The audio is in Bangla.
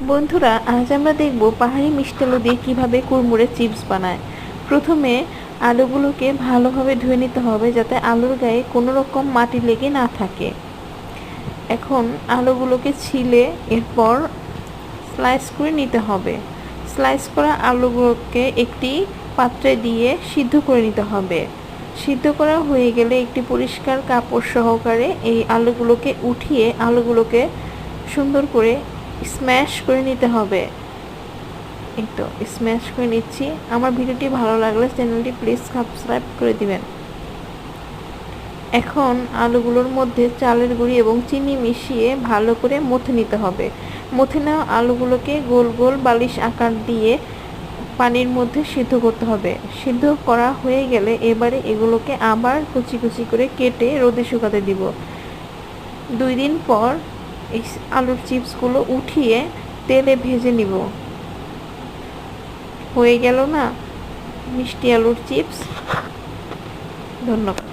বন্ধুরা, আজ আমরা দেখব পাহাড়ি মিষ্টি আলু দিয়ে কীভাবে কুড়মুড়ে চিপস বানায়। প্রথমে আলুগুলোকে ভালোভাবে ধুয়ে নিতে হবে যাতে আলুর গায়ে কোনো রকম মাটি লেগে না থাকে। এখন আলুগুলোকে ছিলে এরপর স্লাইস করে নিতে হবে। স্লাইস করা আলুগুলোকে একটি পাত্রে দিয়ে সিদ্ধ করে নিতে হবে। সিদ্ধ করা হয়ে গেলে একটি পরিষ্কার কাপড় সহকারে এই আলুগুলোকে উঠিয়ে আলুগুলোকে সুন্দর করে স্ম্যাশ করে নিতে হবে। এই তো স্ম্যাশ করে নিচ্ছি। আমার ভিডিওটি ভালো লাগলে চ্যানেলটি প্লিজ সাবস্ক্রাইব করে দিবেন। এখন আলুগুলোর মধ্যে চালের গুঁড়ি এবং চিনি মিশিয়ে ভালো করে মথে নিতে হবে। মথে নেওয়া আলুগুলোকে গোল গোল বালিশ আকার দিয়ে পানির মধ্যে সিদ্ধ করতে হবে। সিদ্ধ করা হয়ে গেলে এবারে এগুলোকে আবার কুচি কুচি করে কেটে রোদে শুকাতে দিব। 2 দিন পর এই আলুর চিপসগুলো উঠিয়ে তেলে ভেজে নিব। হয়ে গেল না মিষ্টি আলুর চিপস। ধন্যবাদ।